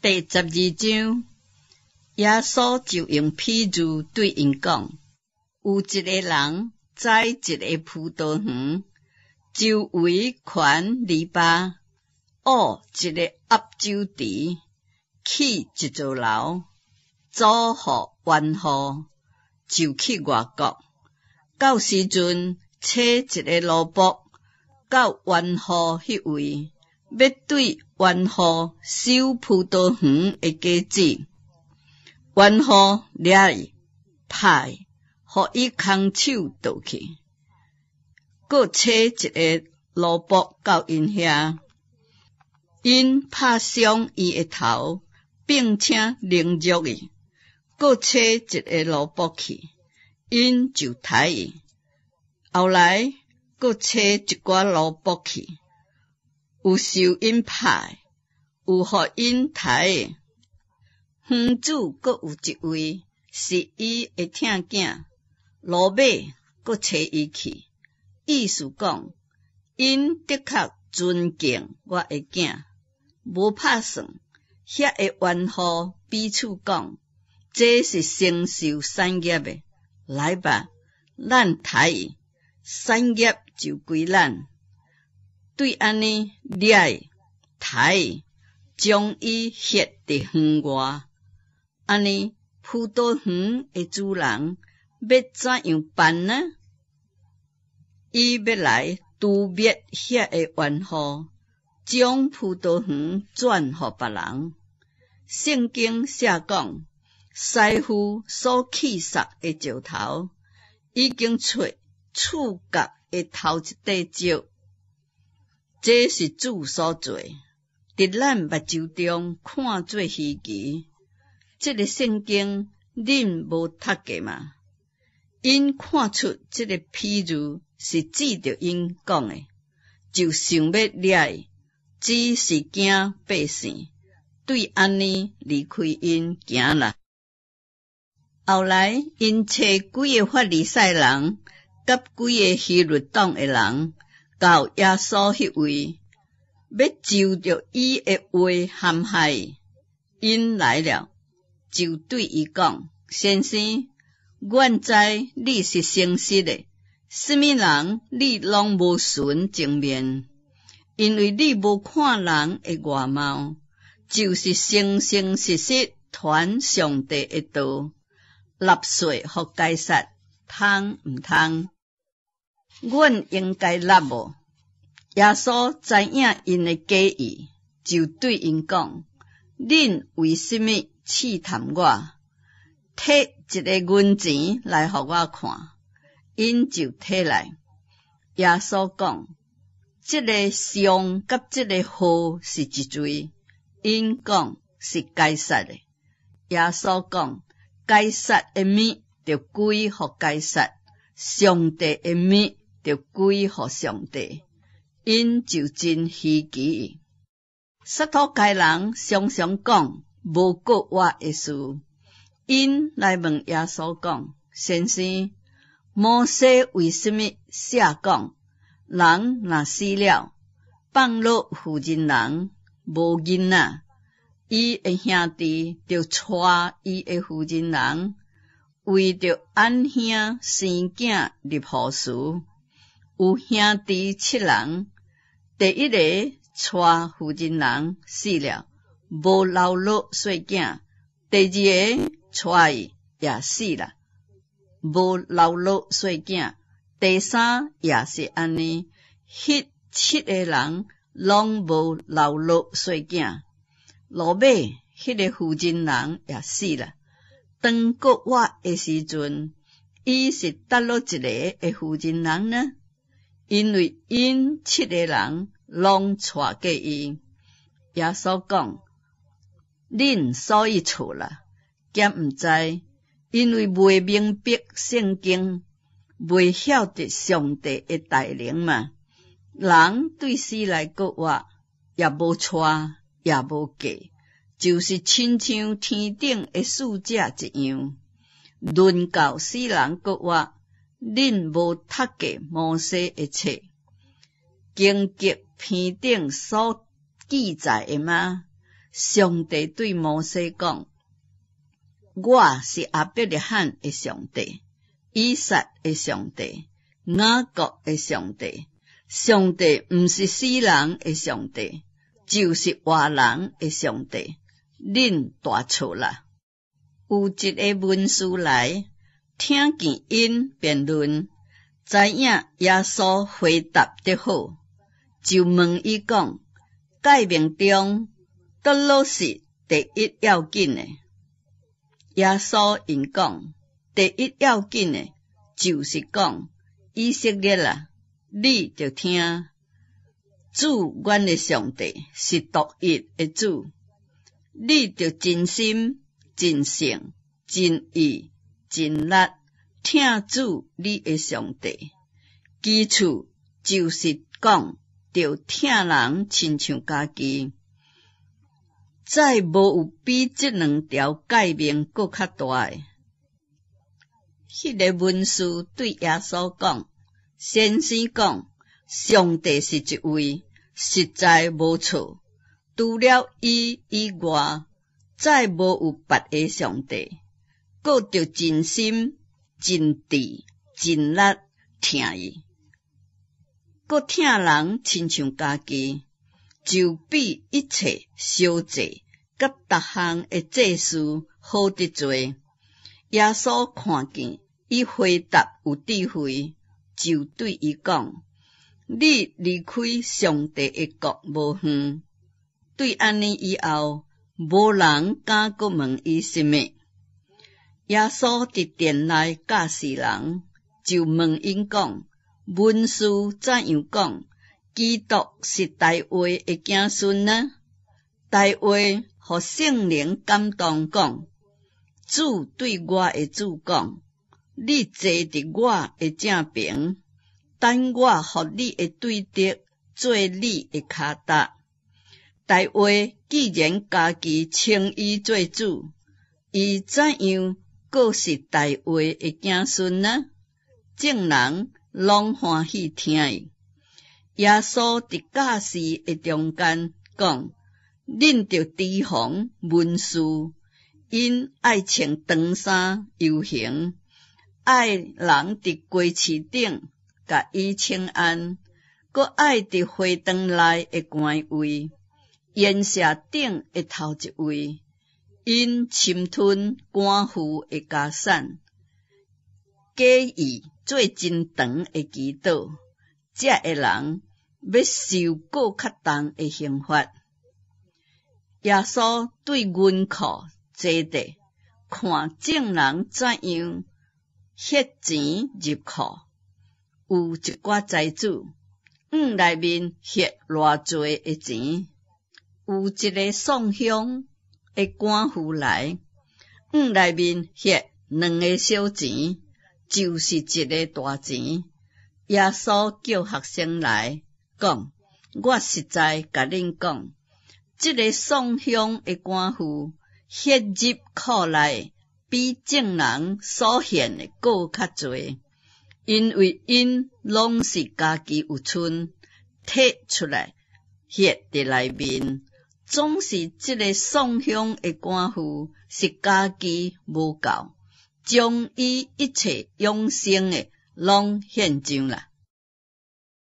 第12章，耶稣就用譬喻对因讲：有一个人栽一个葡萄园，周围圈篱笆，挖一个鸭酒池，起一座楼，租予园户，就去外国。到时阵，找一个奴仆到园户迄位，要对园户收葡萄园的价钱。园户抓伊，拍伊，互伊空手倒去。搁找一个奴仆到因遐，因拍伤伊的头，并且凌辱伊。搁找一个奴仆去，因就杀伊。后来搁找一寡奴仆去，有受因拍，有互因杀的。园主搁有一位是伊的疼囝，老马搁找伊去，意思讲，因的确尊敬我的囝，无拍算。遐个园户彼此讲，这是承受产业的，来吧，咱杀伊，产业就归咱。对安尼抓伊，杀伊，将伊ฮ็伫园外。安尼葡萄园的主人要怎样办呢？伊要来诛灭遐个园户，将葡萄园转互别人。圣经写讲，师傅所气杀的石头，已经找触角的头一块石，这是主所做，伫咱目睭中看做稀奇。这个圣经恁无读过吗？因看出这个譬喻是指着因讲的，就想要抓伊，只是惊百姓，对安尼离开因行啦。后来因找几个法利赛人，甲几个希律党的人，到耶稣迄位，要就着伊的话陷害伊。因来了，就对伊讲：先生，阮知你是诚实的，什么人你拢无寻正面，因为你无看人的外貌，就是诚诚实实传上帝的道。纳税互该撒，通毋通？阮应该纳无？耶稣知影因的假意，就对因讲：恁为什么试探我？摕一个银钱来互我看。因就摕来。耶稣讲：这个上甲这个下是一罪。因讲是该撒的。耶稣讲：该撒的物就归互该撒，上帝的物就归互上帝。因就真稀奇。撒土该人常常讲无过我的事。因来问耶稣讲：先生，摩西为什么写讲，人若死了，放落妇人人，无囡仔，伊的兄弟就娶伊的妇人人，为着按兄生囝立户事。有兄弟7人，第一个娶妇人人死了，无留落细囝；第二个娶伊也死了，无留落细囝；第三也是安尼，迄7个人拢无留落细囝。落尾迄个妇人人也死了。当国我的时阵，伊是搭落一个的妇人人呢？因为因7个人拢娶过伊。耶稣讲：恁所以错啦，兼毋知，因为未明白圣经，未晓得上帝的大能嘛。人对死来国活，也无娶，也无嫁，就是亲像天顶的使者一样。论到死人国活，恁无读过摩西的册，经籍篇顶所记载的吗？上帝对摩西讲：我是亚伯拉罕的上帝，以撒的上帝，雅各的上帝。上帝毋是死人的上帝，就是活人的上帝。恁大错啦！有一个文士来，听见因辩论，知影耶稣回答得好，就问伊讲：诫命中倒落是第一要紧的？耶稣因讲：第一要紧的，就是讲以色列啦，你就听，主阮的上帝是独一的主，你就真心、真性、真意、真力听主你的上帝。基础就是讲，着听人亲像家己。再无有比这两条诫命搁较大诶。迄个文士对耶稣讲：先生讲，上帝是一位，实在无错。除了伊以外，再无有别个上帝。搁着真心、真智、真力听伊，搁听人亲像家己，就比一切烧祭甲逐项的祭事好得多。耶稣看见伊回答有智慧，就对伊讲：你离开上帝的国无远。对安尼以后，无人敢搁问伊什么。耶稣伫殿内教示人，就问因讲：文士怎样讲基督是大卫的子孙呢？大卫互圣灵感动讲：主对我的主讲，你坐伫我的正边，等我互你的对敌做你的骹踏。大卫既然家己称伊做主，伊怎样阁是大卫的子孙呢？众人拢欢喜听伊。耶稣伫教示的中间讲：恁着提防文士，因爱穿长衫游行，爱人伫街市顶甲伊请安，阁爱伫会堂内的官位、宴舍顶的头一位，因侵吞官府的家产，假意做真长的祈祷，这个人要受过较重的刑罚。耶稣对银库坐地，看众人怎样挾钱入库，有一寡财主内面挾偌济的钱。有一个送香的官夫来，内面挾2个小钱，就是一个大钱。耶稣叫学生来讲：我实在甲恁讲，这个送香的官夫挾入库内，比众人所献的搁较侪，因为因拢是家己有剩，摕出来挾伫内面。总是这个送香的官夫是家己无够，将伊一切永生的拢献上啦。